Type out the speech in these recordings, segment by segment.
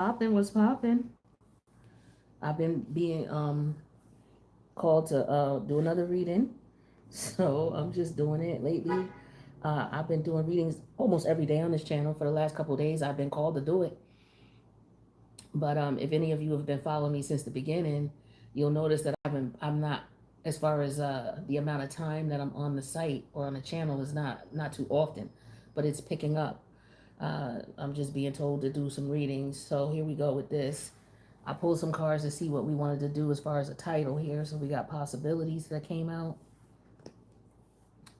Popping was popping. I've been being called to do another reading, so I'm just doing it lately. I've been doing readings almost every day on this channel for the last couple of days. I've been called to do it, but if any of you have been following me since the beginning, you'll notice that I'm not, as far as the amount of time that I'm on the site or on the channel is not too often, but it's picking up. I'm just being told to do some readings, so here we go with this. I pulled some cards to see what we wanted to do as far as a title here. So we got possibilities that came out,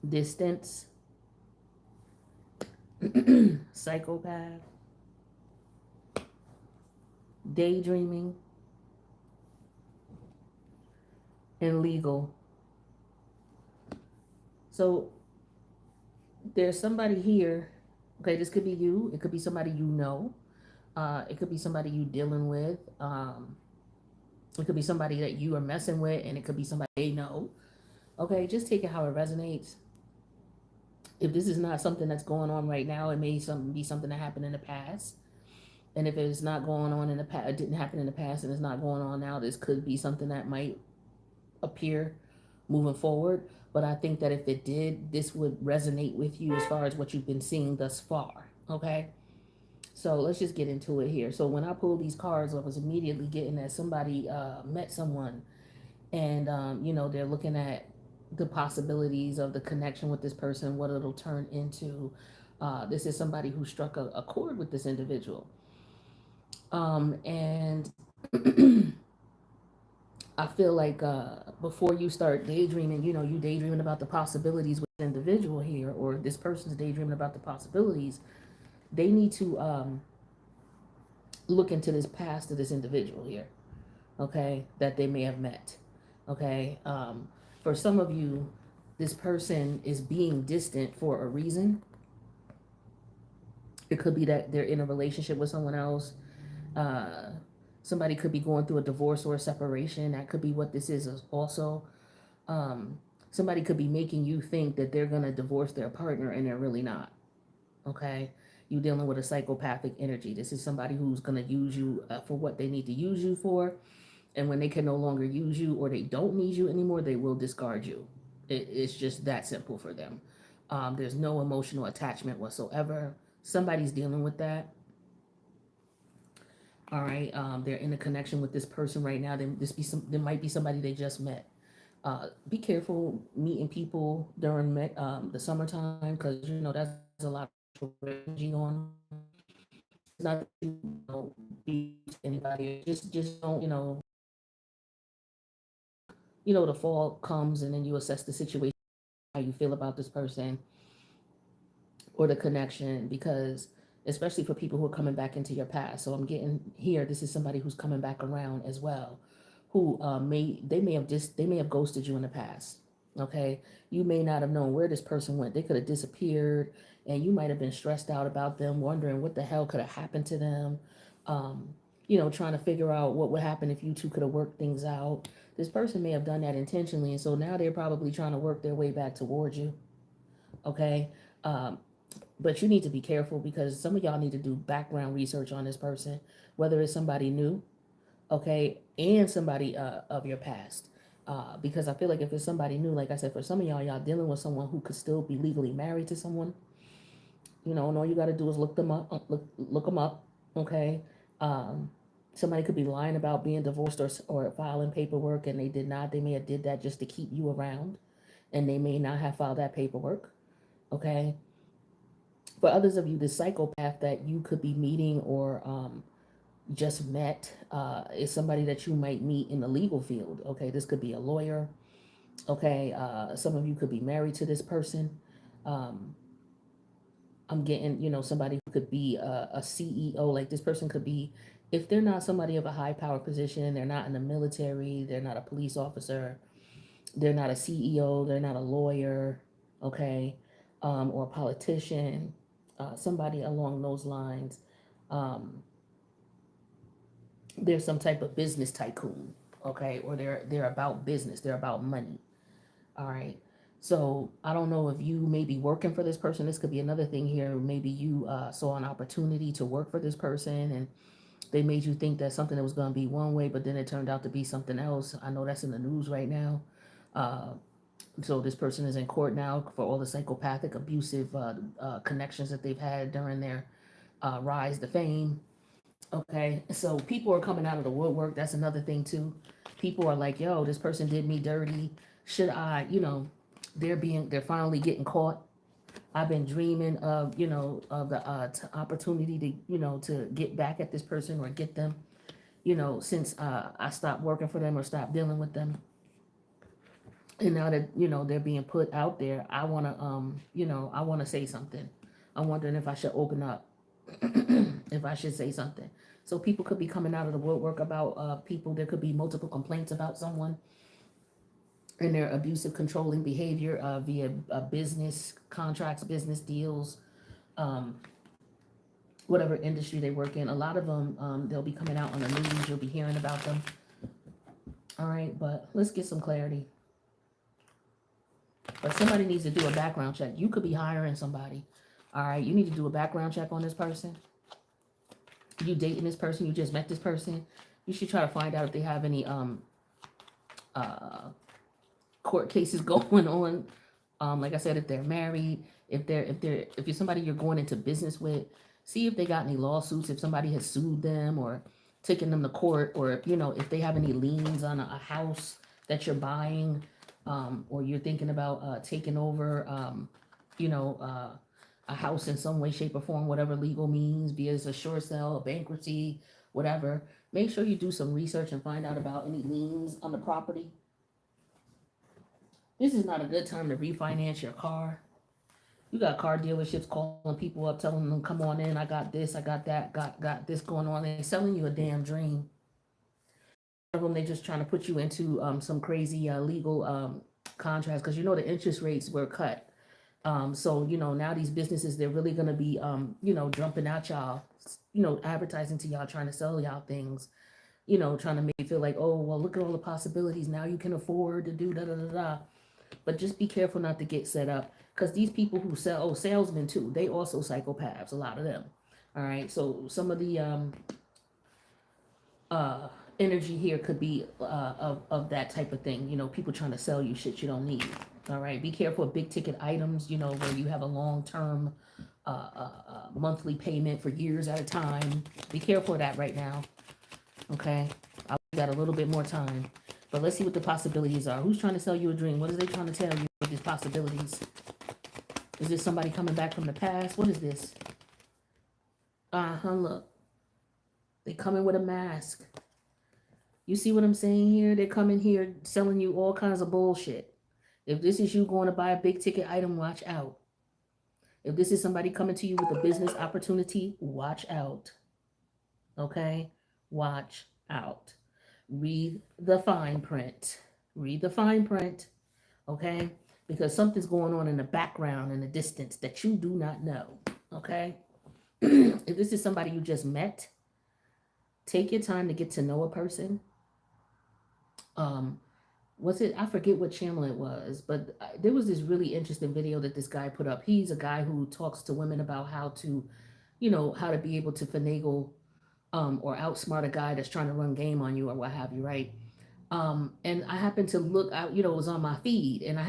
distance, psychopath, daydreaming, and legal. So there's somebody here. Okay, this could be you. It could be somebody you know. It could be somebody you dealing with. It could be somebody that you are messing with, and it could be somebody they know. Okay, just take it how it resonates. If this is not something that's going on right now, it may be something that happened in the past. And if it's not going on in the past, it didn't happen in the past and it's not going on now, this could be something that might appear moving forward. But I think that if it did, this would resonate with you as far as what you've been seeing thus far. Okay. So let's just get into it here. So when I pulled these cards, I was immediately getting that somebody met someone and, they're looking at the possibilities of the connection with this person, what it'll turn into. This is somebody who struck a chord with this individual. And I feel like before you start daydreaming, you daydreaming about the possibilities with the individual here, or this person's daydreaming about the possibilities, they need to look into this past of this individual here, okay, that they may have met. Okay. For some of you, this person is being distant for a reason. It could be that they're in a relationship with someone else. Uh, Somebody could be going through a divorce or a separation. That could be what this is also. Um, Somebody could be making you think that they're going to divorce their partner and they're really not. Okay. You're dealing with a psychopathic energy. This is somebody who's going to use you for what they need to use you for. And when they can no longer use you or they don't need you anymore, they will discard you. It's just that simple for them. There's no emotional attachment whatsoever. Somebody's dealing with that. All right. They're in a connection with this person right now. There might be somebody they just met. Be careful meeting people during the summertime because that's a lot of energy going on. It's not that be anybody. Just don't the fall comes and then you assess the situation, how you feel about this person or the connection, because especially for people who are coming back into your past. So I'm getting here. This is somebody who's coming back around as well, who they may have ghosted you in the past. Okay, you may not have known where this person went. They could have disappeared, and you might have been stressed out about them, wondering what the hell could have happened to them. Um, Trying to figure out what would happen if you two could have worked things out. This person may have done that intentionally, and so now they're probably trying to work their way back towards you. Okay. Um, but you need to be careful because some of y'all need to do background research on this person, whether it's somebody new, okay, and somebody of your past. Because I feel like if it's somebody new, like I said, for some of y'all dealing with someone who could still be legally married to someone, and all you got to do is look them up, look them up, okay. Um, Somebody could be lying about being divorced or filing paperwork, and they did not. They may have did that just to keep you around, and they may not have filed that paperwork, okay. For others of you, the psychopath that you could be meeting or just met is somebody that you might meet in the legal field. Okay, this could be a lawyer. Okay, some of you could be married to this person. Um, I'm getting, somebody who could be a CEO. Like this person could be, if they're not somebody of a high power position, they're not in the military, they're not a police officer, they're not a CEO, they're not a lawyer, okay, or a politician, somebody along those lines. Um, they're some type of business tycoon, okay, or they're about business, they're about money. All right. So I don't know if you may be working for this person. This could be another thing here. Maybe you saw an opportunity to work for this person, and They made you think that something that was going to be one way, but then it turned out to be something else. I know that's in the news right now. Uh, so this person is in court now for all the psychopathic, abusive connections that they've had during their rise to fame. Okay, so people are coming out of the woodwork. That's another thing too. People are like, "Yo, this person did me dirty. Should I?" They're finally getting caught. I've been dreaming of, of the opportunity to, to get back at this person or get them, since I stopped working for them or stopped dealing with them. And now that, they're being put out there, I want to, I want to say something. I'm wondering if I should open up, if I should say something. So people could be coming out of the woodwork about people. There could be multiple complaints about someone and their abusive, controlling behavior via business contracts, business deals, um, whatever industry they work in. A lot of them, they'll be coming out on the news. You'll be hearing about them. All right, but let's get some clarity. But somebody needs to do a background check. You could be hiring somebody. All right, you need to do a background check on this person. You dating this person, you just met this person. You should try to find out if they have any uh court cases going on. Like I said, if they're married, if you're somebody you're going into business with, see if they got any lawsuits, if somebody has sued them or taken them to court, or if they have any liens on a house that you're buying, or you're thinking about taking over, a house in some way, shape, or form, whatever legal means, be it a short sale, a bankruptcy, whatever. Make sure you do some research and find out about any liens on the property. This is not a good time to refinance your car. You got car dealerships calling people up, telling them, "Come on in. I got this. I got that. Got this going on." They're selling you a damn dream. Of them, they just trying to put you into some crazy legal contracts because the interest rates were cut. So now these businesses, they're really gonna be jumping at y'all, advertising to y'all, trying to sell y'all things. Trying to make you feel like, oh well, look at all the possibilities. Now you can afford to do da da da da. But just be careful not to get set up because these people who sell, salesmen too, they also psychopaths, a lot of them. All right, so some of the uh, energy here could be of that type of thing. People trying to sell you shit you don't need. All right, be careful of big ticket items. Where you have a long term monthly payment for years at a time. Be careful of that right now. Okay, I got a little bit more time. But let's see what the possibilities are. Who's trying to sell you a dream? What is they trying to tell you with these possibilities? Is this somebody coming back from the past? What is this? Look. They coming with a mask. You see what I'm saying here? They're coming here selling you all kinds of bullshit. If this is you going to buy a big ticket item, watch out. If this is somebody coming to you with a business opportunity, watch out. Okay? Watch out. Read the fine print. Read the fine print. Okay? Because something's going on in the background, in the distance that you do not know. Okay? If this is somebody you just met, take your time to get to know a person. Was it, I forget what channel it was, but there was this really interesting video that this guy put up. He's a guy who talks to women about how to, how to be able to finagle or outsmart a guy that's trying to run game on you or what have you, right? And I happened to look out, it was on my feed, and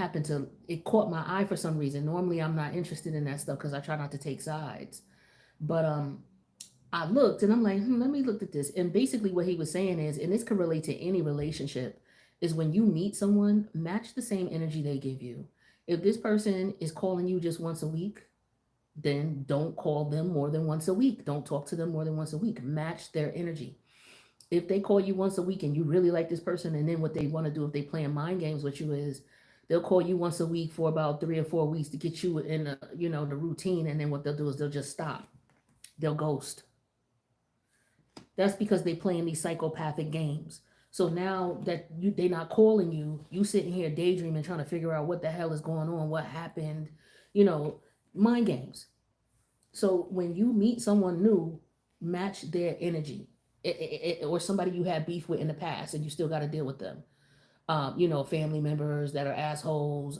it caught my eye for some reason. Normally I'm not interested in that stuff because I try not to take sides. But I looked and I'm like, let me look at this. And basically what he was saying is, and this can relate to any relationship, is when you meet someone, match the same energy they give you. If this person is calling you just once a week, then don't call them more than once a week. Don't talk to them more than once a week. Match their energy. If they call you once a week and you really like this person, and then what they want to do if they playing mind games with you is they'll call you once a week for about 3 or 4 weeks to get you in the routine, and then what they'll do is they'll just stop. They'll ghost. That's because they playing these psychopathic games. So now that they're not calling you, you sitting here daydreaming, trying to figure out what the hell is going on, what happened, mind games. So when you meet someone new, match their energy. Or somebody you had beef with in the past and you still got to deal with them. Family members that are assholes,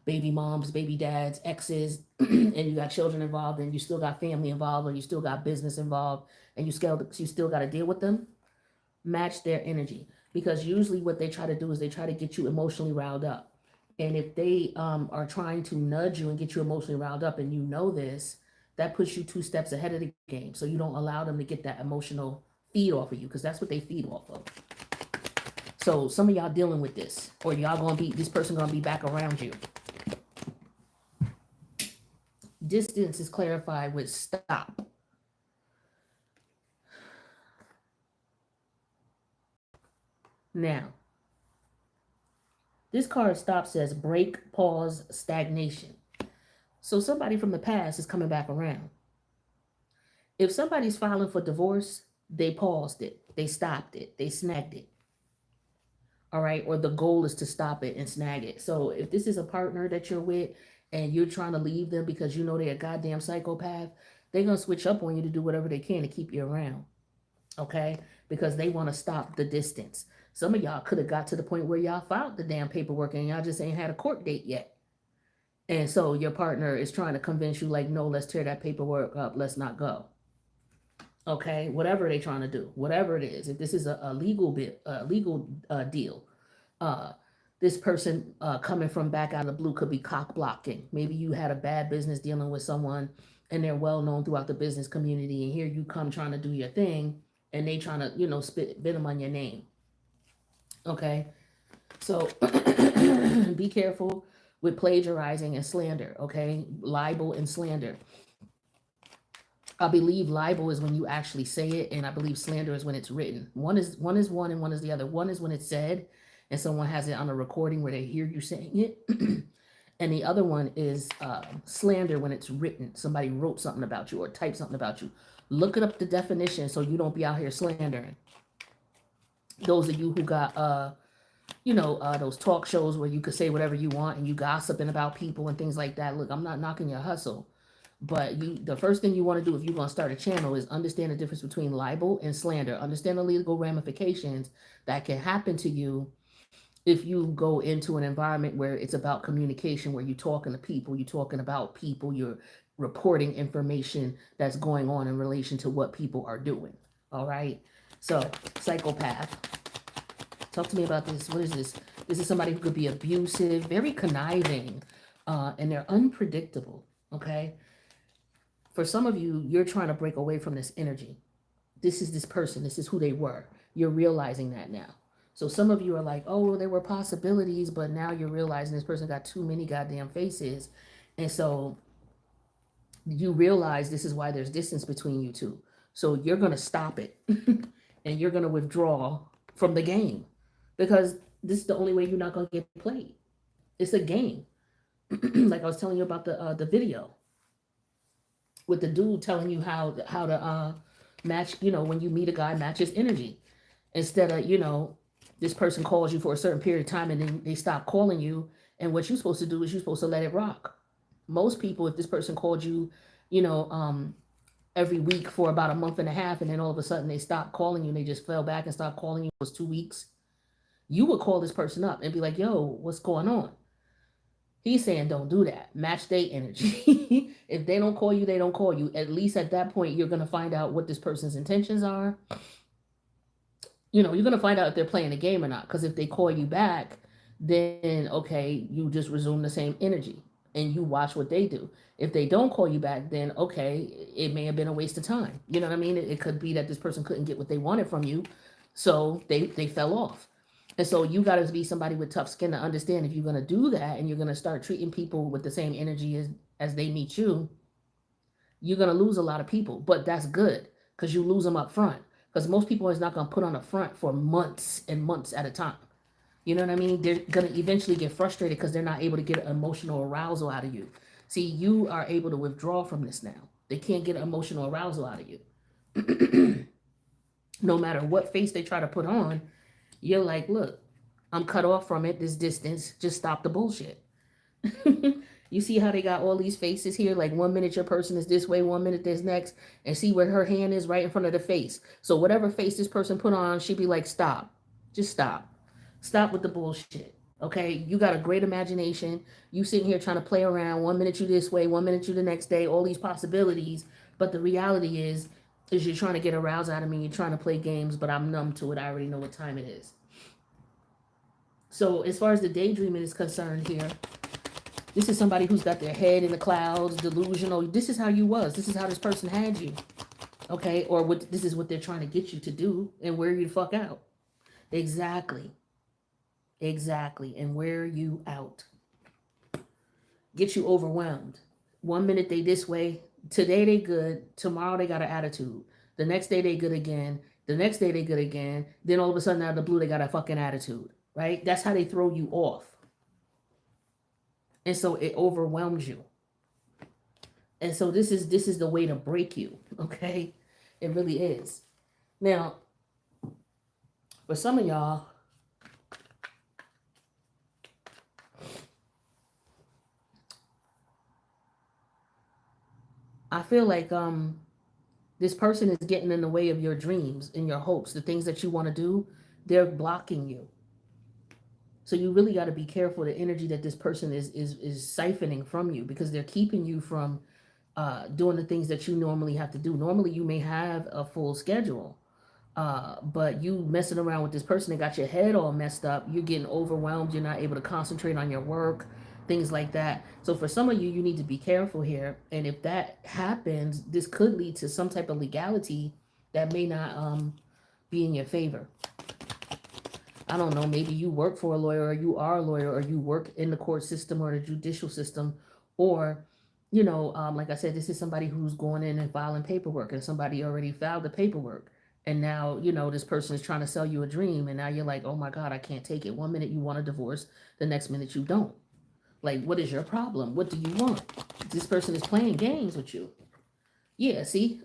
baby moms, baby dads, exes, and you got children involved, and you still got family involved, or you still got business involved, and you still got to deal with them. Match their energy, because usually what they try to do is they try to get you emotionally riled up. And if they are trying to nudge you and get you emotionally riled up, and you know this, that puts you 2 steps ahead of the game. So you don't allow them to get that emotional feed off of you, because that's what they feed off of. So some of y'all dealing with this, or y'all gonna be, this person gonna be back around you. Distance is clarified with stop. Now, this card stop says break, pause, stagnation. So somebody from the past is coming back around. If somebody's filing for divorce, they paused it, they stopped it, they snagged it. All right, or the goal is to stop it and snag it. So if this is a partner that you're with and you're trying to leave them because you know they're a goddamn psychopath, they're gonna switch up on you to do whatever they can to keep you around. Okay, because they want to stop the distance. Some of y'all could have got to the point where y'all filed the damn paperwork and y'all just ain't had a court date yet. And so your partner is trying to convince you, like, no, let's tear that paperwork up, let's not go. Okay, whatever they're trying to do, whatever it is. If this is a legal deal, uh, this person coming from back out of the blue could be cock blocking. Maybe you had a bad business dealing with someone, and they're well known throughout the business community, and here you come trying to do your thing, and they trying to, spit venom on your name. Okay, so be careful with plagiarizing and slander. Okay, libel and slander. I believe libel is when you actually say it, and I believe slander is when it's written. One and one is the other. One is when it's said, and someone has it on a recording where they hear you saying it, and the other one is slander when it's written. Somebody wrote something about you or typed something about you. Look it up, the definition, so you don't be out here slandering. Those of you who got those talk shows where you could say whatever you want and you gossiping about people and things like that. Look, I'm not knocking your hustle. But the first thing you want to do if you're going to start a channel is understand the difference between libel and slander. Understand the legal ramifications that can happen to you if you go into an environment where it's about communication, where you're talking to people, you're talking about people, you're reporting information that's going on in relation to what people are doing. All right. So, psychopath. Talk to me about this. What is this? This is somebody who could be abusive, very conniving, and they're unpredictable. Okay. For some of you, you're trying to break away from this energy. This is this person. This is who they were. You're realizing that now. So some of you are like, oh, there were possibilities, but now you're realizing this person got too many goddamn faces. And so you realize this is why there's distance between you two. So you're going to stop it and you're going to withdraw from the game, because this is the only way you're not going to get played. It's a game. Like I was telling you about the video with the dude telling you how to match, when you meet a guy, match his energy. Instead of, this person calls you for a certain period of time and then they stop calling you. And what you're supposed to do is you're supposed to let it rock. Most people, if this person called you, every week for about a month and a half, and then all of a sudden they stopped calling you and they just fell back and stopped calling you, it was 2 weeks, you would call this person up and be like, yo, what's going on? He's saying don't do that. Match their energy. If they don't call you, they don't call you. At least at that point, you're going to find out what this person's intentions are. You're going to find out if they're playing a game or not. Because if they call you back, then, okay, you just resume the same energy and you watch what they do. If they don't call you back, then, okay, it may have been a waste of time. You know what I mean? It could be that this person couldn't get what they wanted from you, so they fell off. And so you got to be somebody with tough skin to understand if you're going to do that and you're going to start treating people with the same energy as they meet you, you're going to lose a lot of people. But that's good, because you lose them up front. Because most people is not going to put on a front for months and months at a time. You know what I mean? They're going to eventually get frustrated because they're not able to get emotional arousal out of you. See, you are able to withdraw from this now. They can't get emotional arousal out of you. No matter what face they try to put on, you're like, look, I'm cut off from it, this distance, just stop the bullshit. You see how they got all these faces here? Like 1 minute your person is this way, 1 minute this next, and see where her hand is right in front of the face. So whatever face this person put on, she'd be like, stop. Just stop. Stop with the bullshit. Okay, you got a great imagination. You sitting here trying to play around. 1 minute you this way, 1 minute you the next day. All these possibilities, but the reality is you're trying to get a rouse out of me. You're trying to play games, but I'm numb to it. I already know what time it is. So as far as the daydreaming is concerned here, this is somebody who's got their head in the clouds, delusional. This is how you was. This is how this person had you. Okay, or what? This is what they're trying to get you to do, and wear you the fuck out. Exactly, exactly, and wear you out. Get you overwhelmed. 1 minute they this way, today they good, tomorrow they got an attitude. The next day they good again, the next day they good again. Then all of a sudden out of the blue they got a fucking attitude, right? That's how they throw you off, and so it overwhelms you. And so this is the way to break you, okay? It really is. Now, for some of y'all, I feel like this person is getting in the way of your dreams and your hopes, the things that you want to do, they're blocking you. So you really got to be careful the energy that this person is siphoning from you, because they're keeping you from doing the things that you normally have to do. Normally you may have a full schedule, but you messing around with this person that got your head all messed up. You're getting overwhelmed. You're not able to concentrate on your work, things like that. So for some of you, you need to be careful here. And if that happens, this could lead to some type of legality that may not be in your favor. I don't know, maybe you work for a lawyer, or you are a lawyer, or you work in the court system or the judicial system, or, like I said, this is somebody who's going in and filing paperwork, and somebody already filed the paperwork. And now, this person is trying to sell you a dream, and now you're like, oh my God, I can't take it. 1 minute you want a divorce, the next minute you don't. Like, what is your problem? What do you want? This person is playing games with you. Yeah, see?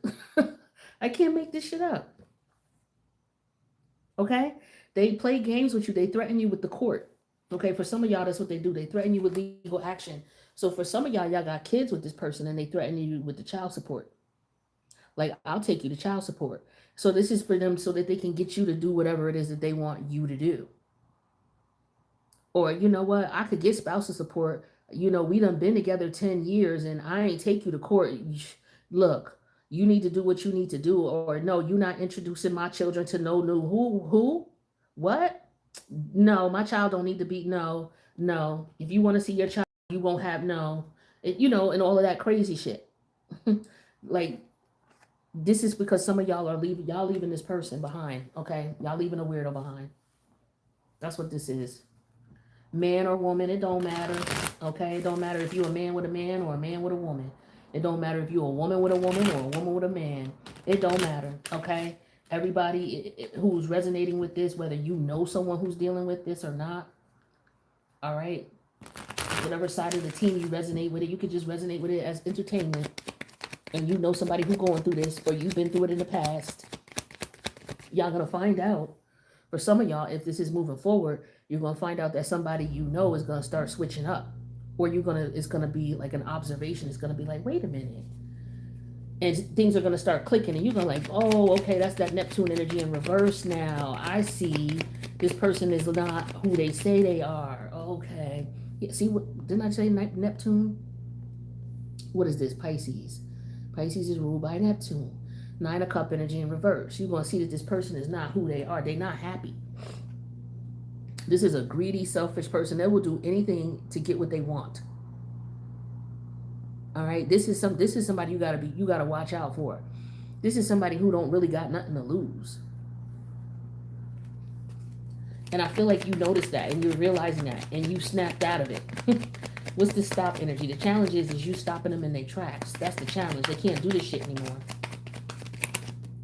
I can't make this shit up. Okay? They play games with you. They threaten you with the court. Okay, for some of y'all, that's what they do. They threaten you with legal action. So for some of y'all got kids with this person, and they threaten you with the child support. Like, I'll take you to child support. So this is for them so that they can get you to do whatever it is that they want you to do. Or, you know what? I could get spousal support. We done been together 10 years and I ain't take you to court. Look, you need to do what you need to do. Or no, you're not introducing my children to no new who? What? No, my child don't need to be, no. If you want to see your child, you won't have no. And all of that crazy shit. Like, this is because some of y'all are leaving this person behind, okay? Y'all leaving a weirdo behind. That's what this is. Man or woman, it don't matter, okay? It don't matter if you're a man with a man or a man with a woman. It don't matter if you're a woman with a woman or a woman with a man. It don't matter, okay? Everybody who's resonating with this, whether you know someone who's dealing with this or not, all right? Whatever side of the team you resonate with it, you could just resonate with it as entertainment. And you know somebody who's going through this, or you've been through it in the past. Y'all gonna find out. For some of y'all, if this is moving forward, you're gonna find out that somebody is gonna start switching up, or it's gonna be like an observation. It's gonna be like, wait a minute, and things are gonna start clicking, and you're gonna like, oh, okay, that's that Neptune energy in reverse now. I see. This person is not who they say they are. Okay, yeah, see what didn't I say? Neptune. What is this? Pisces. Pisces is ruled by Neptune. 9 of Cup energy in reverse. You're going to see that this person is not who they are. They're not happy. This is a greedy, selfish person. They will do anything to get what they want. All right. This is somebody you gotta watch out for. This is somebody who don't really got nothing to lose. And I feel like you noticed that and you're realizing that and you snapped out of it. What's the stop energy? The challenge is you stopping them in their tracks. That's the challenge. They can't do this shit anymore.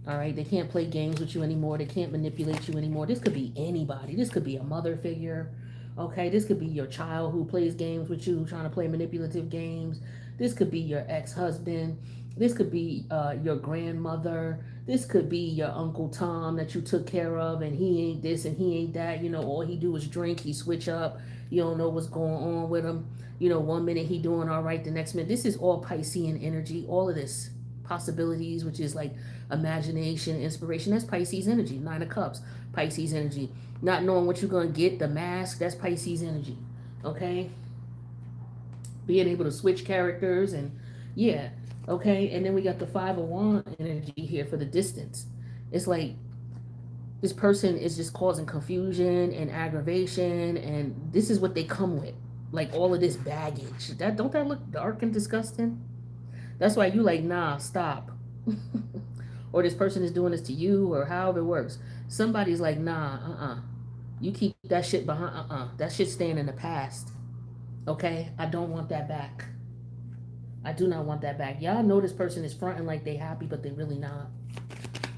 All right, they can't play games with you anymore. They can't manipulate you anymore. This could be anybody. This could be a mother figure. Okay, this could be your child who plays games with you, trying to play manipulative games. This could be your ex-husband. This could be your grandmother. This could be your Uncle Tom that you took care of, and he ain't this and he ain't that. All he do is drink. He switch up. You don't know what's going on with him. 1 minute he doing all right, the next minute. This is all Piscean energy. All of this possibilities, which is like imagination, inspiration. That's Pisces energy. Nine of Cups, Pisces energy. Not knowing what you're going to get, the mask, that's Pisces energy. Okay? Being able to switch characters and yeah. Okay? And then we got the Five of Wands energy here for the distance. It's like this person is just causing confusion and aggravation, and this is what they come with. Like all of this baggage. That don't that look dark and disgusting? That's why you like, nah, stop. Or this person is doing this to you, or however it works. Somebody's like, nah, you keep that shit behind, that shit's staying in the past. Okay? I don't want that back. I do not want that back. Y'all know this person is fronting like they happy, but they really not.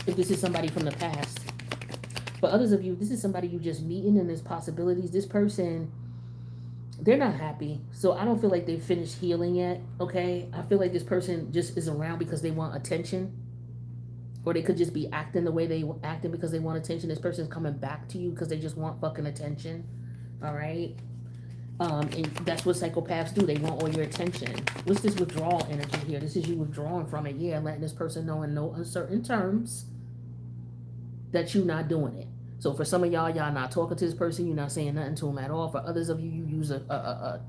If this is somebody from the past. For others of you, this is somebody you just meeting and there's possibilities. This person, they're not happy. So I don't feel like they've finished healing yet, okay? I feel like this person just is around because they want attention. Or they could just be acting the way they acting because they want attention. This person's coming back to you because they just want fucking attention, all right? And that's what psychopaths do. They want all your attention. What's this withdrawal energy here? This is you withdrawing from it. Yeah, letting this person know in no uncertain terms that you're not doing it. So for some of y'all not talking to this person. You're not saying nothing to them at all. For others of you, you use a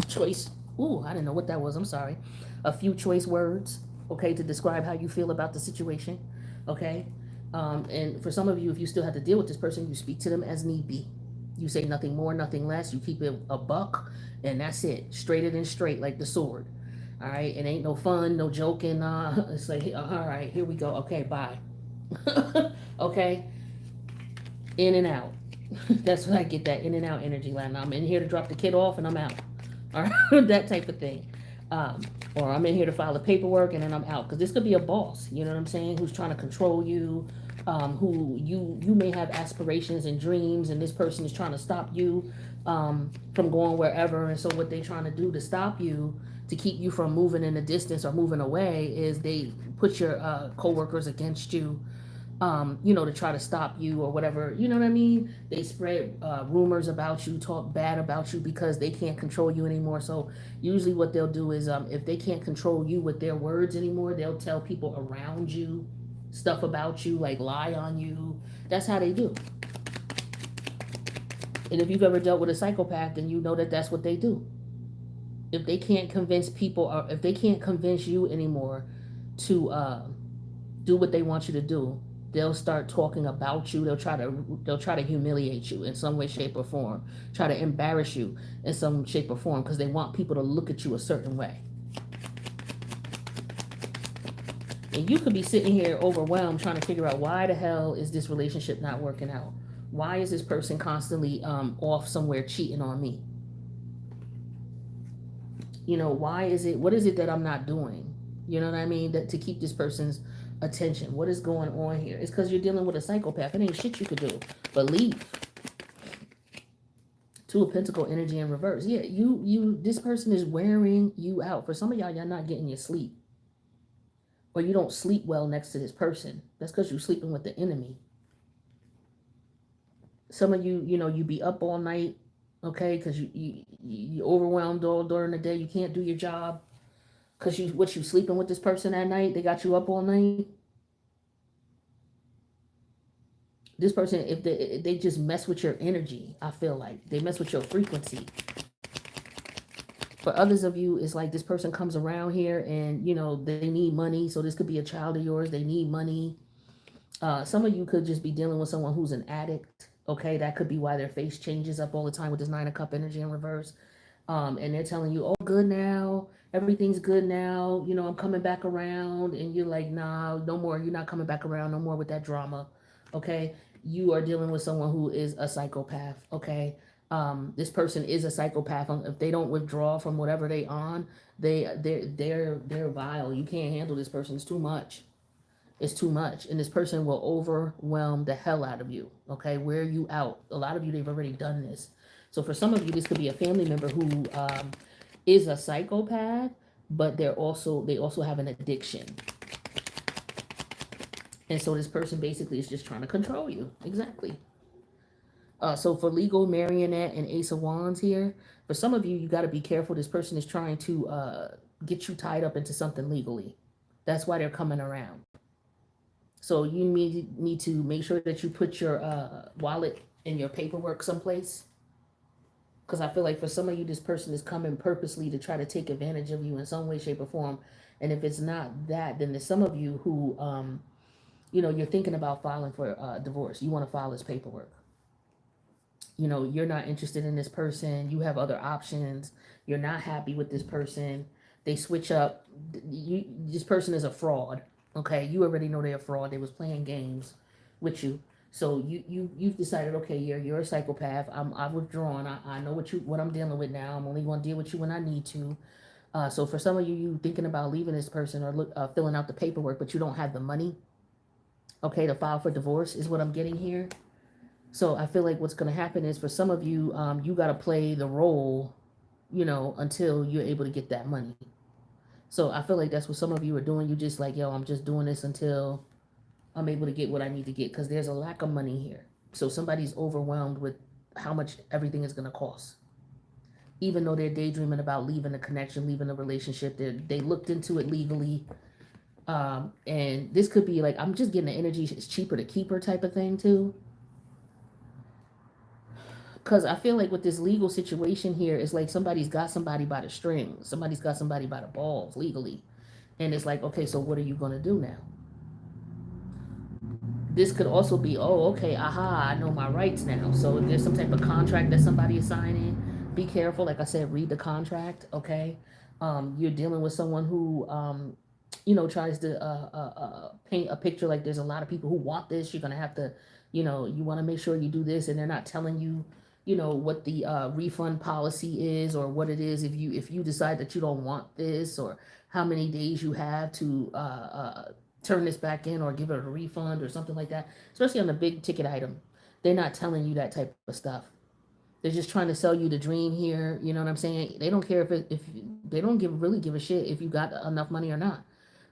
choice. Ooh, I didn't know what that was. I'm sorry. A few choice words, okay, to describe how you feel about the situation, okay? And for some of you, if you still have to deal with this person, you speak to them as need be. You say nothing more, nothing less. You keep it a buck, and that's it. Straighter than straight, like the sword. All right? It ain't no fun, no joking. It's like, all right, here we go. Okay, bye. Okay? In and out. That's what I get, that in and out energy. Like, I'm in here to drop the kid off, and I'm out. All right? That type of thing. Or I'm in here to file the paperwork, and then I'm out. Because this could be a boss, you know what I'm saying, who's trying to control you. Who you may have aspirations and dreams, and this person is trying to stop you from going wherever. And so what they're trying to do to stop you, to keep you from moving in the distance or moving away, is they put your co-workers against you, to try to stop you or whatever. You know what I mean? They spread rumors about you, talk bad about you because they can't control you anymore. So usually what they'll do is if they can't control you with their words anymore, they'll tell people around you stuff about you, like lie on you. That's how they do. And if you've ever dealt with a psychopath, then you know that that's what they do. If they can't convince people, or if they can't convince you anymore to do what they want you to do, they'll start talking about you. They'll try to humiliate you in some way, shape, or form. Try to embarrass you in some shape or form because they want people to look at you a certain way. And you could be sitting here overwhelmed trying to figure out, why the hell is this relationship not working out? Why is this person constantly off somewhere cheating on me? What is it that I'm not doing? You know what I mean? That to keep this person's attention. What is going on here? It's because you're dealing with a psychopath. It ain't shit you could do but leave. Two of Pentacle energy in reverse. Yeah, this person is wearing you out. For some of y'all not getting your sleep. Or you don't sleep well next to this person. That's because you're sleeping with the enemy. Some of you, you be up all night, okay, because you overwhelmed all during the day. You can't do your job because you sleeping with this person at night. They got you up all night. This person, if they just mess with your energy, I feel like they mess with your frequency. For others of you, it's like this person comes around here and, they need money. So this could be a child of yours. They need money. Some of you could just be dealing with someone who's an addict. Okay, that could be why their face changes up all the time with this Nine of Cup energy in reverse. And they're telling you, oh, good now. Everything's good now. I'm coming back around. And you're like, nah, no more. You're not coming back around. No more with that drama. Okay, you are dealing with someone who is a psychopath. Okay. This person is a psychopath. If they don't withdraw from whatever they on, they're vile. You can't handle this person. It's too much. It's too much. And this person will overwhelm the hell out of you. Okay, wear you out. A lot of you, they've already done this. So for some of you, this could be a family member who is a psychopath, but they also have an addiction. And so this person basically is just trying to control you. Exactly. So for legal, marionette, and Ace of Wands here, for some of you, you got to be careful. This person is trying to get you tied up into something legally. That's why they're coming around. So you need to make sure that you put your wallet and your paperwork someplace. Because I feel like for some of you, this person is coming purposely to try to take advantage of you in some way, shape, or form. And if it's not that, then there's some of you who, you're thinking about filing for divorce. You want to file this paperwork. You're not interested in this person. You have other options. You're not happy with this person. They switch up. This person is a fraud. Okay, you already know they're a fraud. They was playing games with you. So you've decided, okay, you're a psychopath. I've withdrawn. I know what I'm dealing with now. I'm only going to deal with you when I need to. So for some of you, you thinking about leaving this person or filling out the paperwork, but you don't have the money. Okay, to file for divorce is what I'm getting here. So I feel like what's going to happen is for some of you, you got to play the role, until you're able to get that money. So I feel like that's what some of you are doing. You just like, yo, I'm just doing this until I'm able to get what I need to get because there's a lack of money here. So somebody's overwhelmed with how much everything is going to cost. Even though they're daydreaming about leaving the connection, leaving the relationship, they looked into it legally. And this could be like, I'm just getting the energy, it's cheaper to keep her type of thing too. Because I feel like with this legal situation here, it's like somebody's got somebody by the strings, somebody's got somebody by the balls legally. And it's like, okay, so what are you going to do now? This could also be, oh, okay, aha, I know my rights now. So if there's some type of contract that somebody is signing, be careful. Like I said, read the contract, okay? You're dealing with someone who, tries to paint a picture like there's a lot of people who want this. You're going to have to, you want to make sure you do this, and they're not telling you, what the refund policy is or what it is if you decide that you don't want this or how many days you have to turn this back in or give it a refund or something like that, especially on a big ticket item. They're not telling you that type of stuff. They're just trying to sell you the dream here. You know what I'm saying? They don't care if they don't really give a shit if you got enough money or not.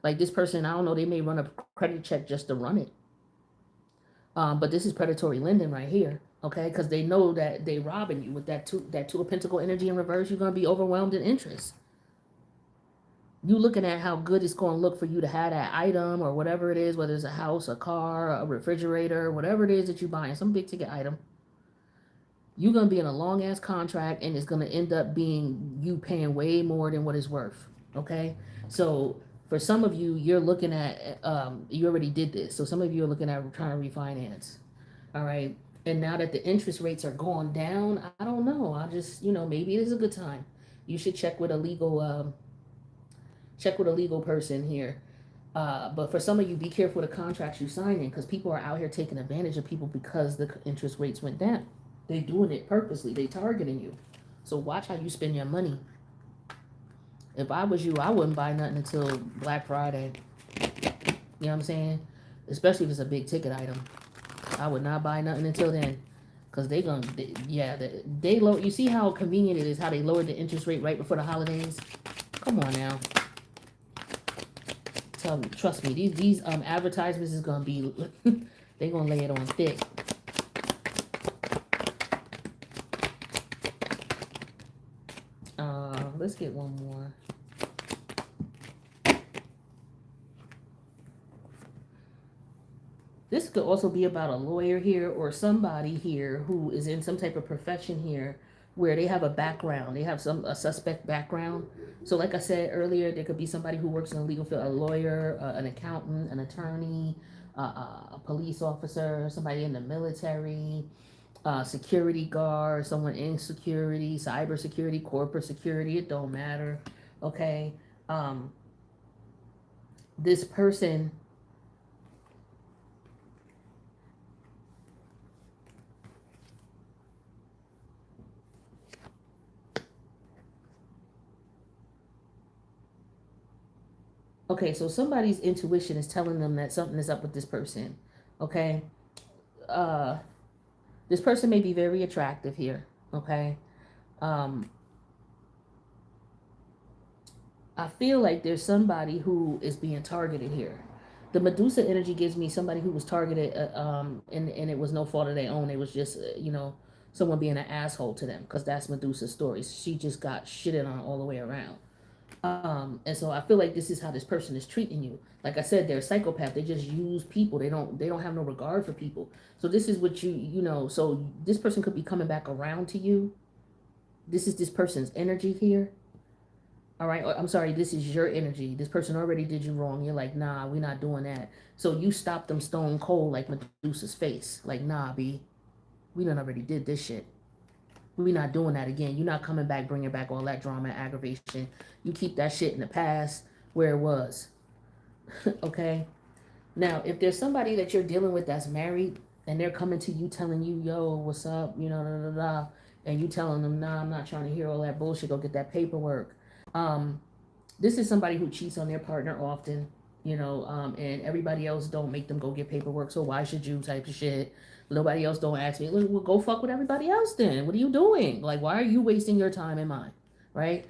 Like this person, I don't know, they may run a credit check just to run it. But this is predatory lending right here, okay? Because they know that they robbing you with that two of pentacle energy in reverse. You're gonna be overwhelmed in interest. You looking at how good it's going to look for you to have that item or whatever it is, whether it's a house, a car, a refrigerator, whatever it is that you're buying, some big ticket item. You're going to be in a long ass contract and it's going to end up being you paying way more than what it's worth. Okay. So for some of you, you're looking at, you already did this. So some of you are looking at trying to refinance. All right. And now that the interest rates are going down, I don't know. I just, maybe it is a good time. You should check with a legal person here. But for some of you, be careful with the contracts you sign in because people are out here taking advantage of people because the interest rates went down. They're doing it purposely. They targeting you. So watch how you spend your money. If I was you, I wouldn't buy nothing until Black Friday. You know what I'm saying? Especially if it's a big ticket item. I would not buy nothing until then. Because they low. You see how convenient it is how they lowered the interest rate right before the holidays? Come on now. Trust me, these advertisements is gonna be they're gonna lay it on thick. Let's get one more. This could also be about a lawyer here or somebody here who is in some type of profession here where they have a background. They have a suspect background. So like I said earlier, there could be somebody who works in the legal field, a lawyer, an accountant, an attorney, a police officer, somebody in the military, security guard, someone in security, cyber security, corporate security, it don't matter. Okay. This person, okay, so somebody's intuition is telling them that something is up with this person. Okay. Uh, this person may be very attractive here. Okay. Um, I feel like there's somebody who is being targeted here. The Medusa energy gives me somebody who was targeted, and it was no fault of their own. It was just, someone being an asshole to them, because that's Medusa's story. She just got shitted on all the way around. And so I feel like this is how this person is treating you. Like I said, they're a psychopath. They just use people. They don't have no regard for people. So this is what so this person could be coming back around to you. This is this person's energy here. All right. I'm sorry, this is your energy. This person already did you wrong. You're like, nah, we're not doing that. So you stop them stone cold like Medusa's face. Like, nah, B, we done already did this shit. We're not doing that again. You're not coming back, bringing back all that drama and aggravation. You keep that shit in the past where it was. Okay. Now, if there's somebody that you're dealing with that's married and they're coming to you telling you, yo, what's up, da, da, da, and you telling them, nah, I'm not trying to hear all that bullshit, go get that paperwork. Um, this is somebody who cheats on their partner often, and everybody else don't make them go get paperwork, so why should you type of shit. Nobody else don't ask me, well, go fuck with everybody else then. What are you doing? Like, why are you wasting your time and mine? Right?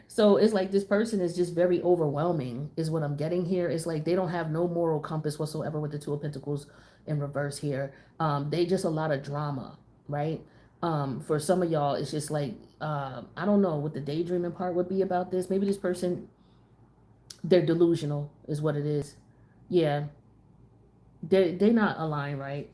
So it's like this person is just very overwhelming is what I'm getting here. It's like they don't have no moral compass whatsoever with the Two of Pentacles in reverse here. They just a lot of drama, right? For some of y'all, it's just like I don't know what the daydreaming part would be about this. Maybe this person, they're delusional is what it is. Yeah, they not aligned, right?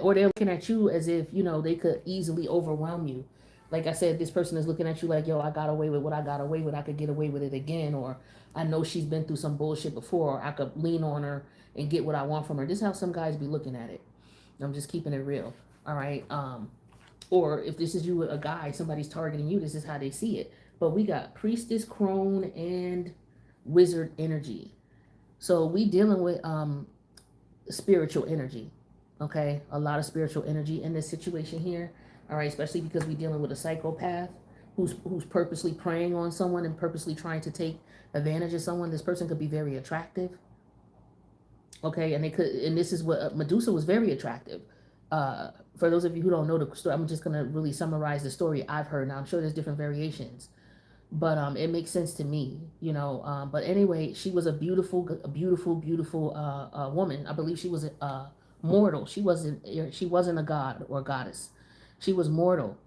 Or they're looking at you as if they could easily overwhelm you. Like I said, this person is looking at you like, yo, I got away with what I got away with, I could get away with it again. Or I know she's been through some bullshit before, or I could lean on her and get what I want from her. This is how some guys be looking at it. I'm just keeping it real. All right. Or if this is you, a guy, somebody's targeting you, this is how they see it. But we got priestess, crone, and wizard energy. So we dealing with spiritual energy. Okay, a lot of spiritual energy in this situation here. All right, especially because we're dealing with a psychopath who's purposely preying on someone and purposely trying to take advantage of someone. This person could be very attractive. Okay, and this is what Medusa was very attractive. For those of you who don't know the story, I'm just gonna really summarize the story I've heard. Now I'm sure there's different variations, but it makes sense to me. But anyway, she was a beautiful woman. I believe she was mortal. She wasn't a god or a goddess. She was mortal.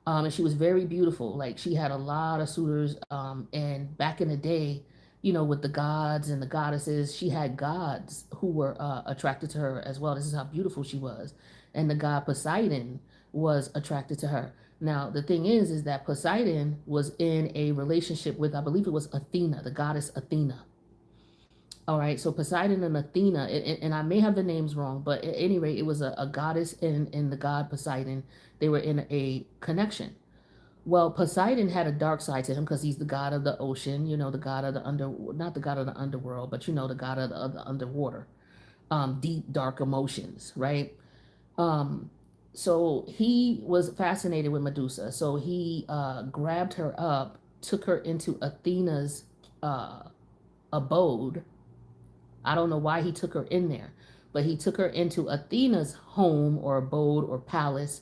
And she was very beautiful. Like she had a lot of suitors. And back in the day, with the gods and the goddesses, she had gods who were attracted to her as well. This is how beautiful she was. And the god Poseidon was attracted to her. Now, the thing is that Poseidon was in a relationship with, I believe it was Athena, the goddess Athena. All right, so Poseidon and Athena, and I may have the names wrong, but at any rate, it was a goddess and the god Poseidon. They were in a connection. Well, Poseidon had a dark side to him because he's the god of the ocean, the god of the not the god of the underworld, but the god of the underwater, deep, dark emotions, right? Um, so he was fascinated with Medusa. So he grabbed her up, took her into Athena's abode. I don't know why he took her in there, but he took her into Athena's home or abode or palace,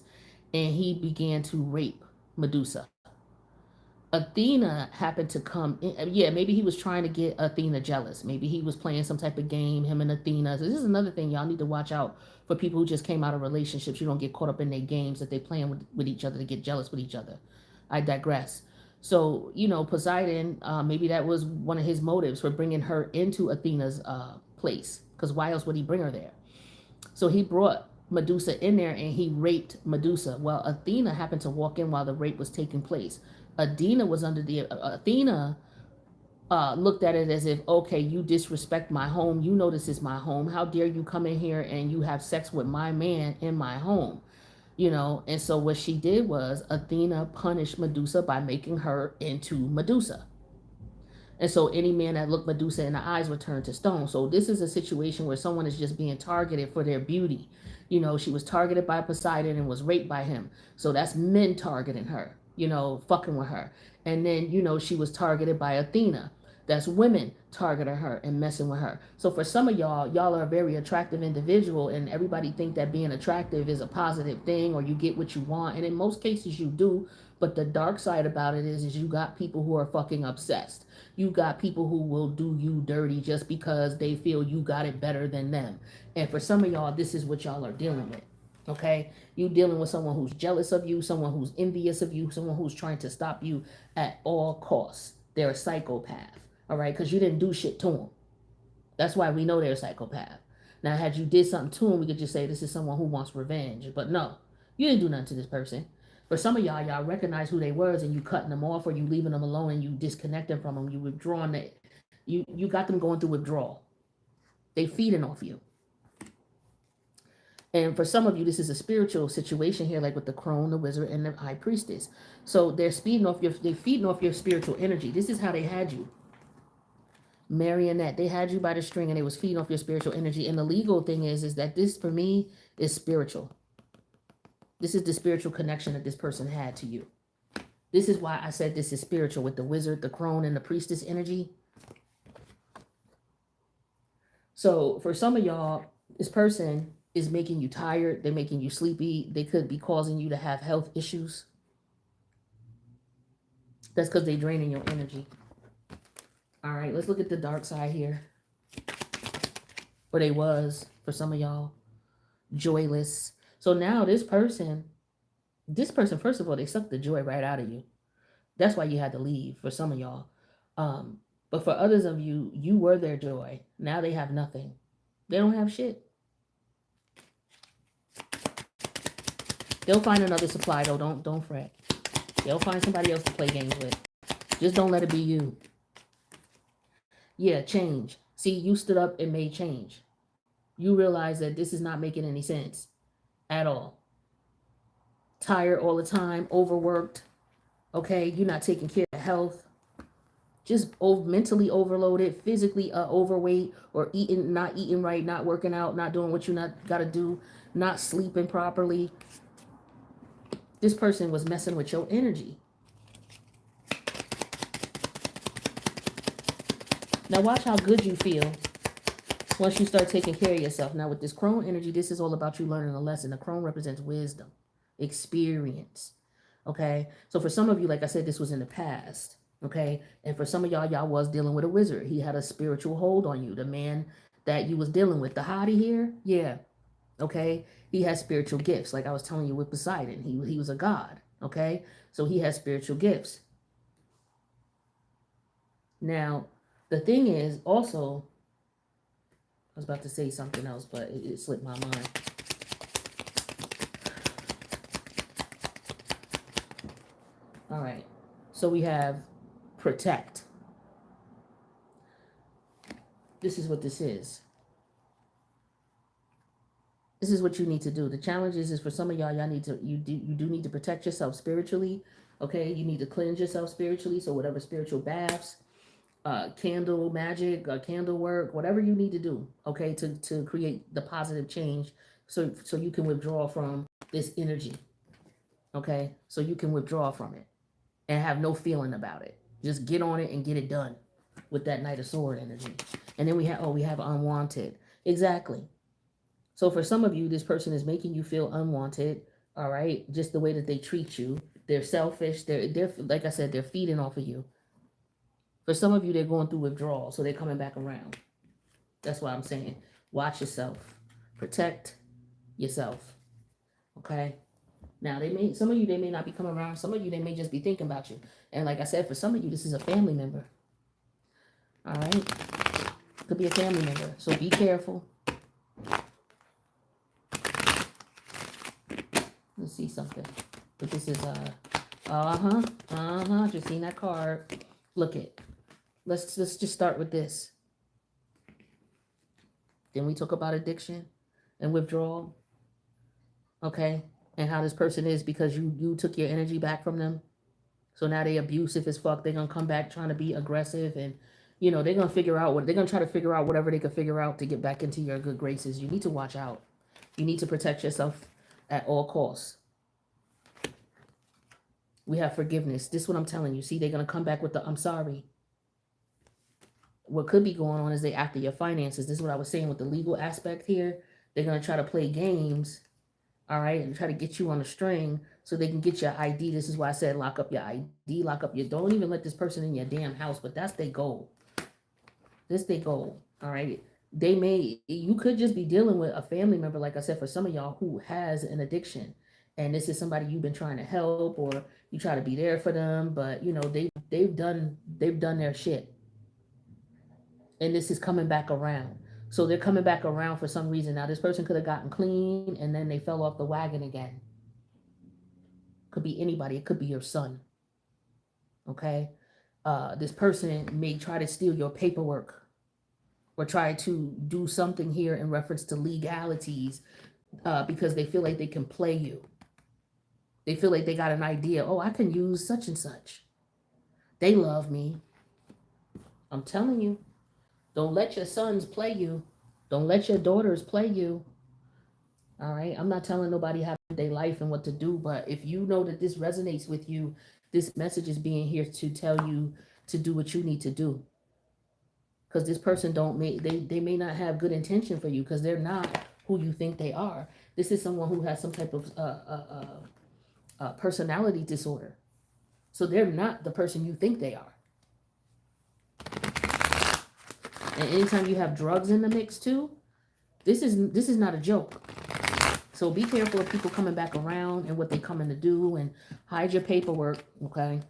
and he began to rape Medusa. Athena happened to come in. Yeah, maybe he was trying to get Athena jealous. Maybe he was playing some type of game, him and Athena. So this is another thing y'all need to watch out for people who just came out of relationships. You don't get caught up in their games that they playing with each other to get jealous with each other. I digress. So, Poseidon, maybe that was one of his motives for bringing her into Athena's place. Because why else would he bring her there? So he brought Medusa in there and he raped Medusa. Well, Athena happened to walk in while the rape was taking place. Athena looked at it as if, okay, you disrespect my home. You know this is my home. How dare you come in here and you have sex with my man in my home? And so what she did was Athena punished Medusa by making her into Medusa. And so any man that looked Medusa in the eyes would turn to stone. So this is a situation where someone is just being targeted for their beauty. She was targeted by Poseidon and was raped by him. So that's men targeting her, fucking with her. And then, she was targeted by Athena. That's women targeting her and messing with her. So for some of y'all are a very attractive individual, and everybody think that being attractive is a positive thing or you get what you want. And in most cases you do. But the dark side about it is you got people who are fucking obsessed. You got people who will do you dirty just because they feel you got it better than them. And for some of y'all, this is what y'all are dealing with. Okay, you dealing with someone who's jealous of you, someone who's envious of you, someone who's trying to stop you at all costs. They're a psychopath. All right, because you didn't do shit to them. That's why we know they're a psychopath. Now, had you did something to them, we could just say this is someone who wants revenge. But no, you didn't do nothing to this person. For some of y'all, y'all recognize who they was, and you cutting them off, or you leaving them alone, and you disconnecting from them. You withdrawing it. You got them going through withdrawal. They feeding off you. And for some of you, this is a spiritual situation here, like with the crone, the wizard, and the high priestess. So they're feeding off your spiritual energy. This is how they had you. Marionette, they had you by the string and they was feeding off your spiritual energy. And the legal thing is that this for me is spiritual. This is the spiritual connection that this person had to you. This is why I said this is spiritual with the wizard, the crone, and the priestess energy. So for some of y'all, this person is making you tired. They're making you sleepy. They could be causing you to have health issues. That's because they're draining your energy. All right, let's look at the dark side here. Where they was, for some of y'all, joyless. So now this person, first of all, they sucked the joy right out of you. That's why you had to leave for some of y'all. But for others of you, you were their joy. Now they have nothing. They don't have shit. They'll find another supply though. Don't fret. They'll find somebody else to play games with. Just don't let it be you. Yeah, change. See, you stood up and made change. You realize that this is not making any sense at all. Tired all the time, overworked. Okay, you're not taking care of health. Just mentally overloaded, physically overweight, or not eating right, not working out, not doing what you not gotta do, not sleeping properly. This person was messing with your energy. Now watch how good you feel once you start taking care of yourself. Now with this crone energy, this is all about you learning a lesson. The crone represents wisdom, experience. Okay, so for some of you, like I said, this was in the past. Okay, and for some of y'all was dealing with a wizard. He had a spiritual hold on you. The man that you was dealing with, the hottie here, yeah. Okay, he has spiritual gifts. Like I was telling you with Poseidon, he was a god. Okay, so he has spiritual gifts. Now, the thing is also, I was about to say something else, but it slipped my mind. All right, so we have protect. This is what this is. This is what you need to do. The challenge is for some of y'all, you do need to protect yourself spiritually. Okay, you need to cleanse yourself spiritually. So whatever spiritual baths, candle magic, candle work, whatever you need to do, okay, to create the positive change, so you can withdraw from this energy, okay, so you can withdraw from it and have no feeling about it. Just get on it and get it done with that Knight of Sword energy. And then we have unwanted. Exactly. So for some of you, this person is making you feel unwanted. All right, just the way that they treat you. They're selfish. They're like I said, they're feeding off of you. For some of you, they're going through withdrawal, so they're coming back around. That's why I'm saying, watch yourself. Protect yourself. Okay? Now, some of you, they may not be coming around. Some of you, they may just be thinking about you. And like I said, for some of you, this is a family member. All right? Could be a family member, so be careful. Let's see something. But this is, just seen that card. Look it. Let's just start with this. Then we talk about addiction and withdrawal. Okay? And how this person is because you took your energy back from them. So now they abusive as fuck. They're going to come back trying to be aggressive. And, they're going to try to figure out whatever they can figure out to get back into your good graces. You need to watch out. You need to protect yourself at all costs. We have forgiveness. This is what I'm telling you. See, they're going to come back with the I'm sorry. What could be going on is they after your finances. This is what I was saying with the legal aspect here. They're going to try to play games, all right, and try to get you on a string so they can get your ID. This is why I said lock up your ID, don't even let this person in your damn house, but that's their goal. This their goal, all right? You could just be dealing with a family member, like I said, for some of y'all who has an addiction. And this is somebody you've been trying to help, or you try to be there for them, but they've done their shit. And this is coming back around. So they're coming back around for some reason. Now this person could have gotten clean and then they fell off the wagon again. Could be anybody. It could be your son. Okay. This person may try to steal your paperwork or try to do something here in reference to legalities, because they feel like they can play you. They feel like they got an idea. Oh, I can use such and such. They love me. I'm telling you, don't let your sons play you. Don't let your daughters play you. All right. I'm not telling nobody how to live their life and what to do, but if you know that this resonates with you, this message is being here to tell you to do what you need to do. Because this person don't make they may not have good intention for you, because they're not who you think they are. This is someone who has some type of personality disorder. So they're not the person you think they are. And anytime you have drugs in the mix too, this is not a joke. So be careful of people coming back around and what they coming to do, and hide your paperwork, okay?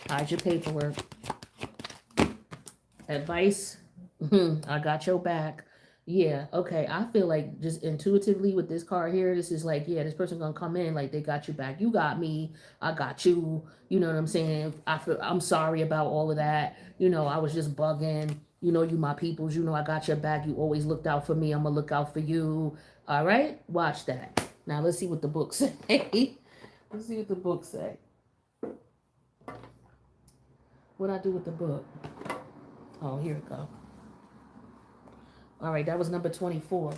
Hide your paperwork. Advice, I got your back. Yeah, okay. I feel like just intuitively with this card here, this is like, yeah, this person gonna come in like they got you back. You got me, I got you. You know what I'm saying? I'm sorry about all of that. I was just bugging. You my peoples. I got your back. You always looked out for me. I'm gonna look out for you. All right, watch that. Now let's see what the book say. Let's see what the book say. What I do with the book? Oh, here it go. All right, that was number 24.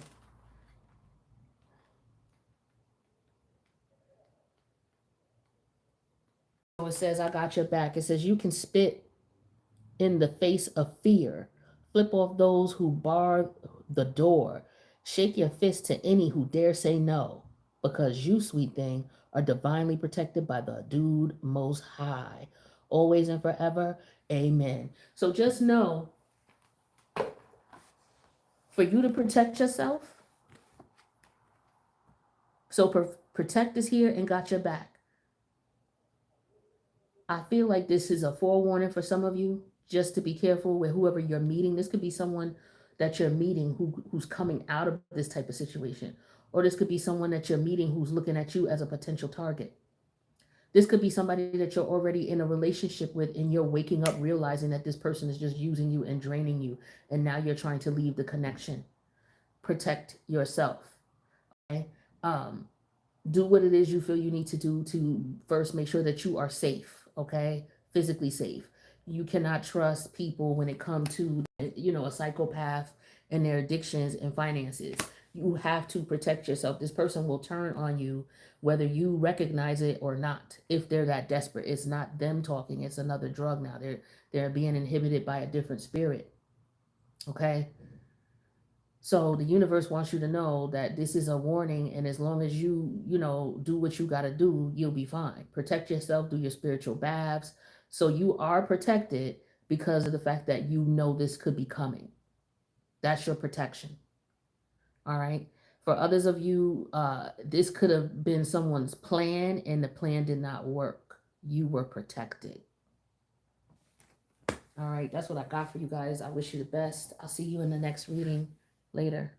So it says, I got your back. It says, you can spit in the face of fear, flip off those who bar the door, shake your fist to any who dare say no, because you, sweet thing, are divinely protected by the dude most high, always and forever. Amen. So just know, for you to protect yourself, so protect is here and got your back. I feel like this is a forewarning for some of you, just to be careful with whoever you're meeting. This could be someone that you're meeting who's coming out of this type of situation. Or this could be someone that you're meeting who's looking at you as a potential target. This could be somebody that you're already in a relationship with, and you're waking up realizing that this person is just using you and draining you. And now you're trying to leave the connection. Protect yourself. Okay? Do what it is you feel you need to do to first make sure that you are safe, okay? Physically safe. You cannot trust people when it comes to, a psychopath and their addictions and finances. You have to protect yourself. This person will turn on you whether you recognize it or not. If they're that desperate, it's not them talking, it's another drug now. They're being inhibited by a different spirit. Okay? So the universe wants you to know that this is a warning, and as long as you, do what you got to do, you'll be fine. Protect yourself, do your spiritual baths. So you are protected because of the fact that this could be coming. That's your protection. All right. For others of you, this could have been someone's plan and the plan did not work. You were protected. All right. That's what I got for you guys. I wish you the best. I'll see you in the next reading later.